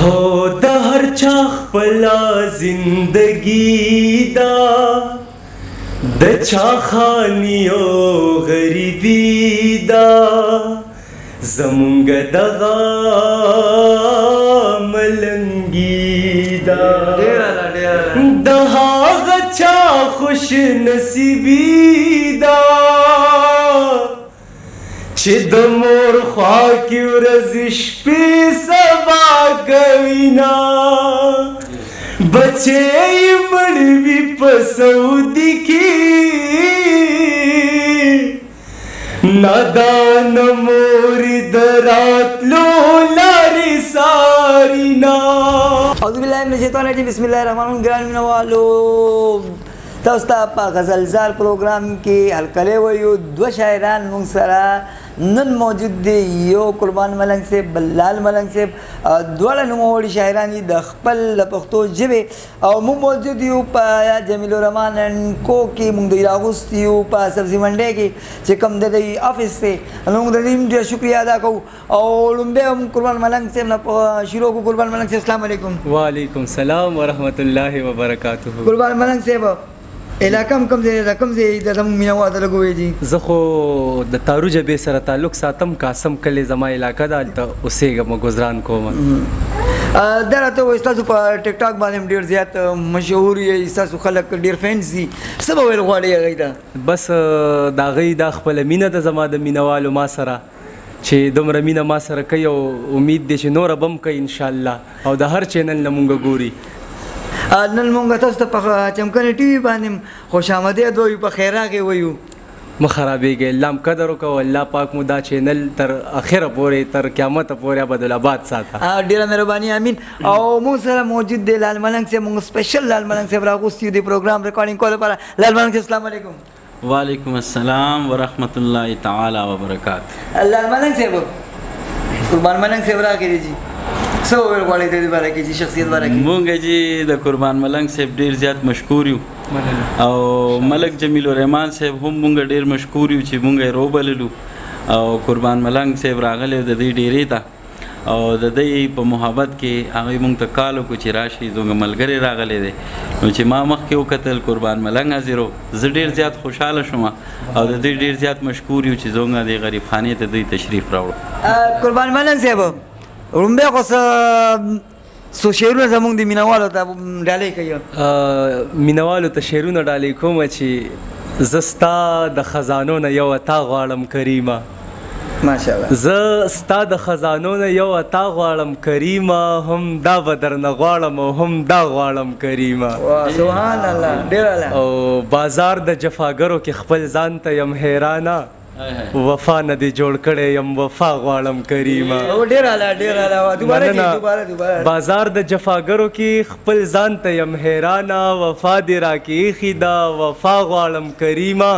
هو د هر چا خپله زندګي ده د چا خاني او غریبي ده زمونږ دغه ملنګي ده د هغه چا خوش نصیبي ده چې د مور خوا کې ورځې شپې سبا کوي نه بچې یې مړ وي په سعودي کې نادان مورې د راتلو لارې ساري نه. اعوذ بالله من الشیطان الرجیم بسم الله الرحمن الرحیم. ګرانو مینوالو تاسو ته په غزلزار پروګرام کې هرکلی وایو. دوه شاعران موږ سره نن موجود دي، یو قربان ملنګ صاحب بل لال ملنګ صاحب. دواړه نوموړي شاعران دي د خپل پښتو ژبې او موږ موجود یو په جمیل الرحمن اینډ کو کې. موږ دوی راغوستي یو په سبزي منډۍ کې چې کوم د دوی افس دی. موږ د دوی ډېر شکریه ادا کوو او لومبی هم قربان ملنګ صاحب نه شروع کوو. قربان ملنګ صاحب السلام علیکم. وعلیکم السلام ورحمت الله وبرکاته. قربان ملنګ صاحب علاقه کوم ځای ده؟ کوم ځای د زموږ مینهوال ته لږ ووایي. زه خو د تارو ژبې سره تعلق ساتم. قاسم کلی زما علاقه ده، هلته اوسېږم، ګزران کوم. دا راته وایي ستاسو په ټیک ټاک باندې ډېر زیات مشهور یې، ستاسو خلک ډېر فینس دي. څه به ویل غواړئ هغوی ته؟ بس د هغوی دا خپله مینه ده زما د مینهوالو ما سره چې دومره مینه ما سره کوي او امید دی چې نوره به هم کوي انشاءالله او د هر چینل نه مونږ ګوري. نن مونږ تاسو ته په چمکني ټي وي باندې خوش آمدید وایو، په خیر راغې وایو. مه خرابېږئ، الله هم قدر وکړو، الله پاک مو دا چینل تر اخره پورې تر قیامته پورې ابدالآباد ساته. ډېره مهرباني، امین. او موږ سره موجود دی لال ملنګ صاحب. موږ سپیشل لال ملنګ صاحب راغوستي یو د پروګرام ریکارډینګ کولو لپاره. لال ملنګ صاحب السلام علیکم. وعلیکم السلام ورحمۃ اللہ تعالی وبرکاتہ. لال ملنګ صاحب قربان ملنګ صاحب راغلی دي، څه وویل غواړئ د دې باره کې چې شخصیت باره کې؟ مونږ چې د قربان ملنګ صاحب ډېر زیات مشکور یو او ملک جمیل الرحمن صاحب هم مونږ ډېر مشکور یو چې مونږ یې روبللو او قربان ملنګ صاحب راغلی د دې ډېرې ته او د دې په محبت کې هغوی مونږ ته کال وکړو چې راشي زموږ ملګری راغلی دی. نو چې ما مخکې وکتل قربان ملنګ حاضر و، زه ډېر زیات خوشحاله شوم او د دې ډېر زیات مشکور یو چې زموږ د غریب خانې ته دوی تشریف راوړو. قربان ملنګ صاحب رومبی خو څو شعرونه زموږ د مینهوالو ته ډالۍ کوي؟ مینهوالو ته شعرونه ډالۍ کوم چې زه ستا د خزانو نه یو عطا غواړم کریمه. ماشاءالله. زه ستا د خزانو نه یو عطا غواړم کریمه، هم دا به درنه غواړم او هم دا غواړم کریمه. سبحان الله، ډېر اعلی. او بازار د جفاګرو کې خپل ځان ته یم حیرانه، وفا نه دې جوړ کړی یم وفا غواړم کریمه. ډېر اعلی، ډېر اعلی. دوباره بازار د جفاګرو کې خپل ځان ته یم حیرانه، وفا دې راکې ایښې ده وفا غواړم کریمه.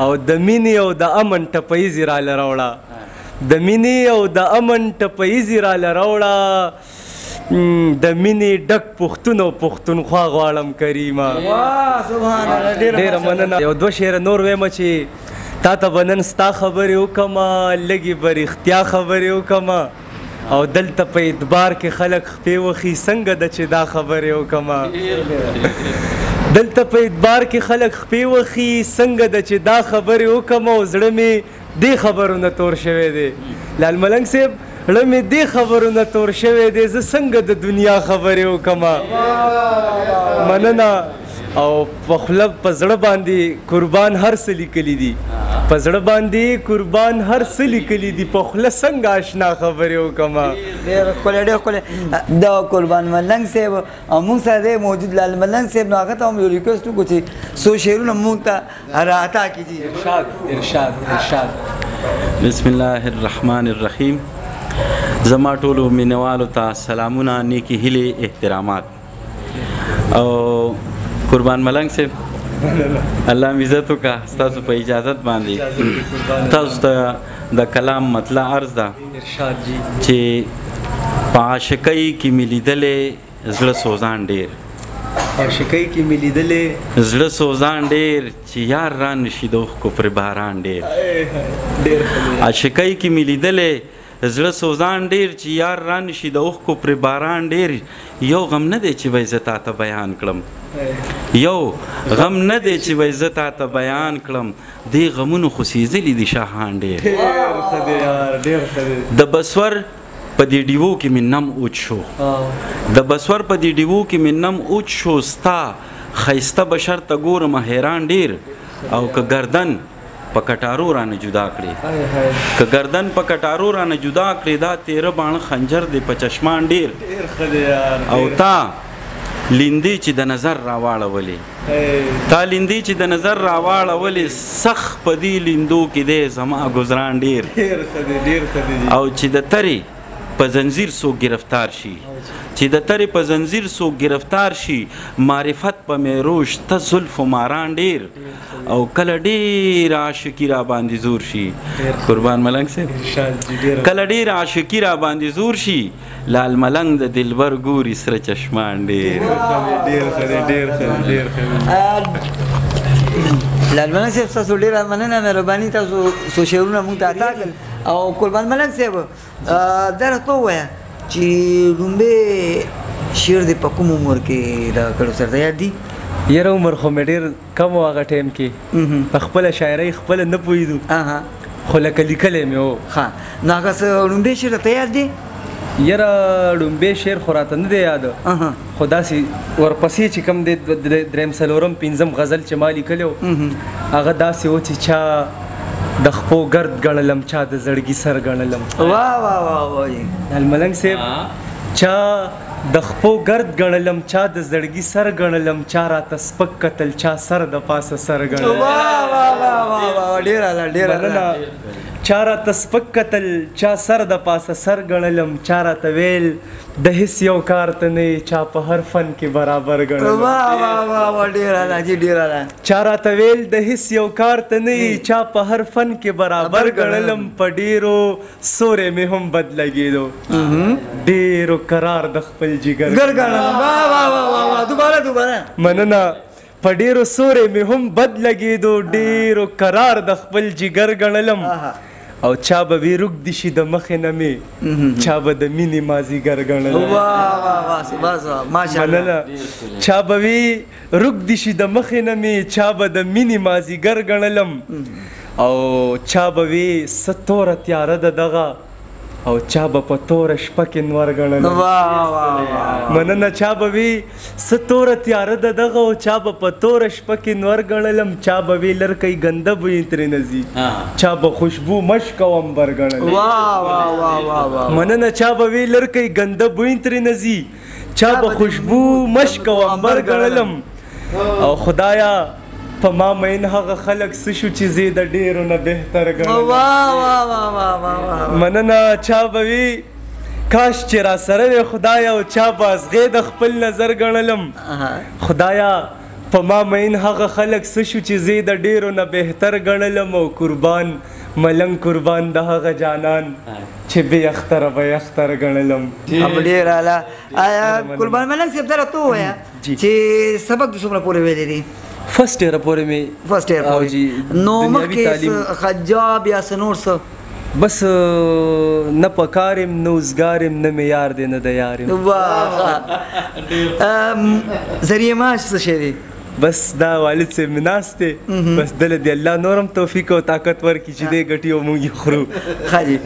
او د مینې او د امن ټپیزې راله راوړه، د مینې او د امن ټپیزې راله راوړه، د مینې ډک پښتون او پښتونخوا غواړم کریمه. سبحان الله، ډېره مننه. یو دوه شعره نور ویمه چې تا ته به نن ستا خبرې وکړمه، لږې به رښتیا خبرې وکړمه او دلته په اعتبار کې خلک خپې وخي څنګه ده چې دا خبرې وکړمه. دلته په اعتبار کې خلک خپې وخي څنګه ده چې دا خبرې وکړمه او زړه مې دې خبرونه تور شوی دی. لال ملنګ صاحب زړه مې دې خبرونه تور شوی دی، زه څنګه د دنیا خبرې وکړمه. مننه. او په خوله په زړه باندې قربان هر څه لیکلي دي، په زړه باندې قربان هر څه لیکلي دي، په خوله څنګه اشنا خبرې وکړمه. ډېر ښکلی، ډېر ښکلی. دا قربان ملنګ صاحب او موږ سره دی موجود لال ملنګ صاحب. نو هغه ته هم یو ریکویسټ وکړو چې څو شعرونه موږ ته راعطا کړي. ارشاد ارشاد ارشاد. بسم الله الرحمن الرحیم. زما ټولو مینهوالو ته سلامونه، نیکې هیلې، احترامات. او قربان ملنګ صاحب الله مې عزت وکړه، ستاسو په اجازت باندې تاسو ته د کلام مطلع عرض ده چې په عاشقۍ کې مې لیدلې زړه سوزان ډېر، عاشقۍ کې مې لیدلې زړه سوزان ډېر چې یار را نشي د اوښکو پر باران ډېر، عاشقۍ کې مې لیدلې زړه سوزان ډیر چې یار را نشي د اوښکو پرې باران ډیر یو غم نه دی چې وایي زه تا ته بیان کړم یو غم نه دی چې وایي زه تا ته بیان کړم دې غمونو خو سېزلي دي شاهان ډېر د بسور په دې ډیوو کې مې نم اوچ شو د بسور په دې ډیوو کې مې نم اوچ شو ستا ښایسته بشر ته ګورم حیران ډېر او که گردن په کټارو رانه جدا کړې که گردن په کټارو رانه جدا کړې دا تیره باڼه خنجر دی په چشمان ډېر او تا لیندې چې د نظر راواړولې تا لیندې چې د نظر راواړولې سخت په دې لیندو کې دی زما ګزران ډېر او چې د ترې په زنځیر څوک گرفتار شي چې د ترې په زنځیر څوک گرفتار شي معرفت په میروش ته زلف و ماران ډېر او کله ډېر عاشقي را باندې زور شي قربان ملنګ صاحب کله ډېر عاشقي را باندې زور شي لال ملنګ د دلبر ګوري سره چشمان ډېر لال ملنګ صاحب تاسو ډېره مننه مهرباني تاسو څو شعرونه موږ ته عطا کړل او قربان ملنګ صاحب دا راته ووایه چې لومبی شعر دې په کوم عمر کې دا کړو سر ته یاد دي یاره عمر خو مې ډېر کم و هغه ټایم کې په خپله شاعرۍ خپله نه پوهېدو خو لکه لیکلی مې و ښه نو هغه څه لومبی شعر راته یاد دی یاره لومبی شعر خو راته نه دی یاد خو داسې ورپسې چې کوم دی درېیم څلورم پنځم غزل چې ما لیکلی و هغه داسې و چې چا د خپو ګرد ګڼلم چا د زړګي سر ګڼلم الملنګ صاحب چا د خپو ګرد ګڼلم چا د زړګي سر ګڼلم چا راته سپک کتل چا سر د پاسه سر ګڼلم چا راته سپک کتل چا سر د پاسه سر ګڼلم چا راته ویل د هیڅ یو کار ته نه چا په هر فن کې برابر ګڼلم چا راته ویل د هیڅ یو کار ته نه چا په هر فن کې برابر ګڼلم په ډېرو سورې مې هم بد لګېدو ډېرو قرار د خپل جګر مننه په ډېرو سورې مې هم بد لګېدو ډېرو قرار د خپل جګر ګڼلم او چا به وي روږ دي شي د مخې نه مې چا به د مینې مازدیګر ګڼلم مننه چا به وي روږ دي شي د مخې نه مې چا به د مینې مازدیګر ګڼلم او چا به وي څه توره تیاره ده دغه او چا به په توره شپه کې نور ګڼلم مننه چا به وي څه توره تیاره ده دغه او چا به په توره شپه کې نور ګڼلم چا به وي لرکۍ ګنده بوی ترې نه ځي چا به خوشبو مشک او عنبر ګڼلم مننه چا به وي لرکۍ ګنده بوی ترې نه ځي چا به خوشبو مشک او عنبر ګڼلم او خدایا په ما مین هغه خلک څه شو چې زه د ډېرو نه بهتر ګڼم مننه چا به وي کاش چې را سره وې خدایا او چا به ازغې د خپل نظر ګڼلم خدایا په ما مین هغه خلک څه شو چې زه د ډېرو نه بهتر ګڼلم او قربان ملنګ قربان د هغه جانان چې بې اختره به اختر ګڼلم ډېر اعلی قربان ملنګ صاحب دا راته ووایه چې سبق د څومره پورې ویلی دی فرسٹ ایئر پورې مې فرسٹ ایئر پورې نو مخکې خجاب یا څه نور څه بس نه پکار یم نه اوزګار یم نه مې یار دی نه د یار یم ذریعه معاش څه شی دی بس دا والد صاحب مې ناست دی بس دله دی الله نورم توفیق او طاقت ورکړي چې دی ګټي او موږ یې خورو ښه جي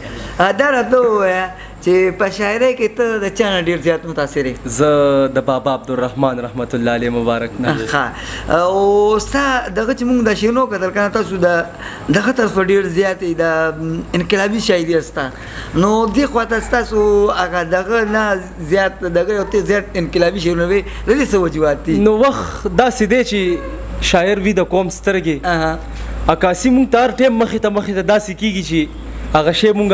دا راته ووایه چې په شاعرۍ کې ته د چا نه ډېر زیات متاثر یې زه د بابا عبدالرحمن رحمت الله علیه مبارک نه ښه او ستا دغه چې موږ دا شعرونه وکتل که نه تاسو دغه طرفه ډېر زیات د انقلابي شاعري ستا نو دې خوا ته ستاسو هغه دغه نه زیات دغه یو ته زیات انقلابي شعرونه وي د دې څه وجوهات دي نو وخت داسې دی چې شاعر وي د قوم سترګې عکاسي موږ ته هر ټایم مخې ته داسې کېږي چې هغه شی مونږ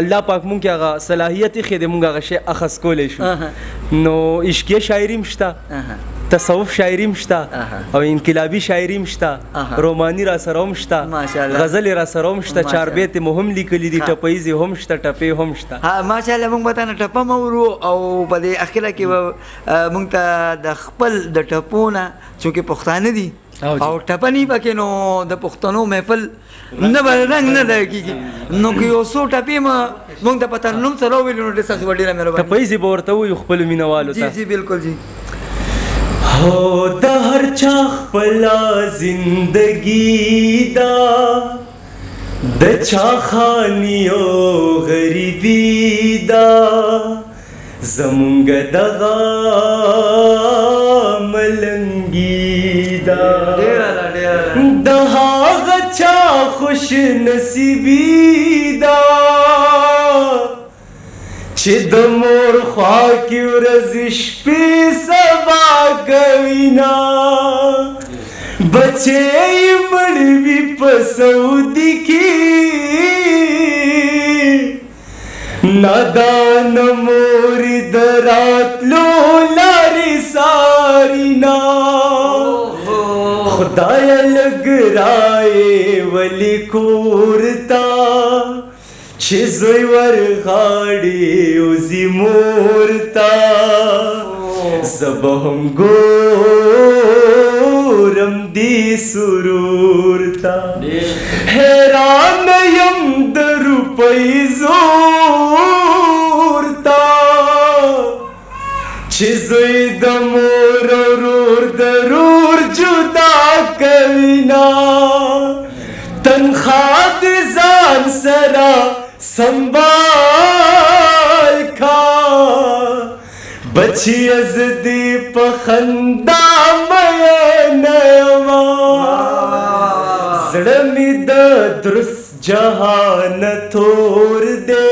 الله پاک مونږ کې هغه صلاحیت یې ښې دی مونږ هغه شی اخذ کولی شو نو عشقیه شاعري هم شته تصوف شاعري هم شته او انقلابي شاعري هم شته روماني را سره هم شته غزلې را سره هم شته چاربیت مو هم لیکلي دي ټپیزې هم شته ټپې هم شته ماشاءالله مونږ به تا نه ټپه مورو او په دې اخره کې به مونږ ته د خپل د ټپو نه چونکې پښتانه دي او ټپنی پکې نو د پښتنو محفل نه به رنګ نه دی کېږي نو که یو څو ټپې مونږ ته په ترنم سره وویلو نو ډېر ستاسو به ډېره مهرباني ټپۍ زی به ورته ووایو خپلو مینهوالو ته جی بالکل جی هو د هر چا خپله زندګي ده د چا خاني او غریبي ده زمونږ دغه ملنګي ده د هغه چا خوش نصیبي ده چې د مور خوا کې ورځې شپې سبا کوي نه بچې یې مړ وي په سعودي کې نادان مورې د راتلو لارې ساري نه خدایه لږ رایې ولې کور ته چې زوی ورغاړي وزي مور ته زه به هم ګورم دې سرور ته حیران یم د روپۍ زور ته چې زوی د مور ورور ضرور جدا کوي نه تنخوا دې ځان سره संभाल का बची अज़दी पखंदा मयनवा ज़ड़मी द दुरुस्त जहान थोर दे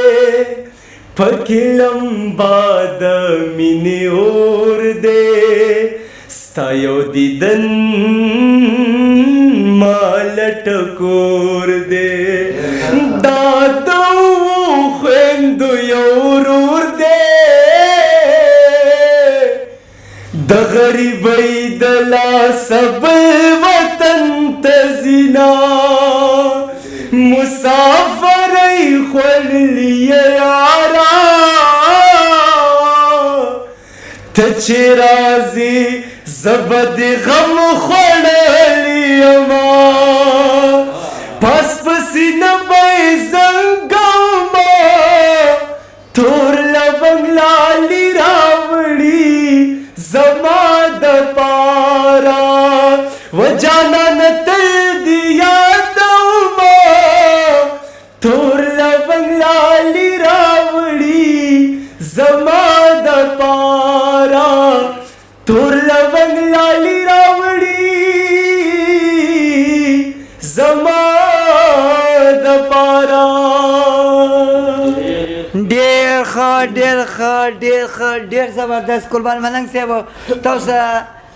पकिलम बाद मिनी और दे स्तायो दीदन मालट कोर दे दादो खुंदो योरूर दे द गरीबई दला सब वतन तजीना मुसाफरई खुलिए यारा तचराजी जबद गम खुलियमा पास पसीना बैजंगमा तोर लवंग लाली रावड़ी जमा द पारा वजाना न तर दिया दौमा तोर लवंग लाली रावड़ी जमा द पारा तोर लवंग लाली रावड़ी जमा द पारा ډېر زبردست قربان ملنګ صاحب تاسو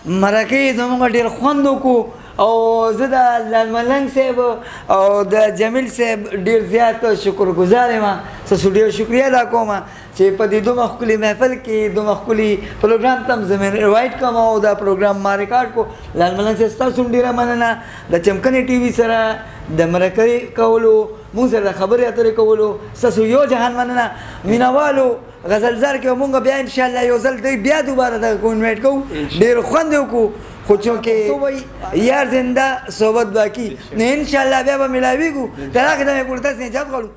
مرکې زموږ ډېر خوند وکړو او زه د لال ملنګ صاحب او د جمیل صاحب ډېر زیات شکرګزار یم ستاسو ډېر شکریه ادا کوم چې په دې دومره ښکلي محفل کې دومره ښکلي پروګرام ته زه مې انوایټ کوم او دا پروګرام ما ریکارډ کو لال ملنګ صاحب ستاسو هم ډېره مننه د چمکني ټي وي سره د مرکې کولو مونږ سره د خبرې اترې کولو ستاسو یو جهان مننه مینهوالو غزلزار کې مونږ بیا انشاءالله یو ځل دی بیا دوباره دغه انوایټ کوو ډېر خوند یې وکړو خو چونکې یار زنده صحبت باقي نو انشاءالله بیا به ملاویږو تر هغې ته مې پورې تاسې اجازت غواړو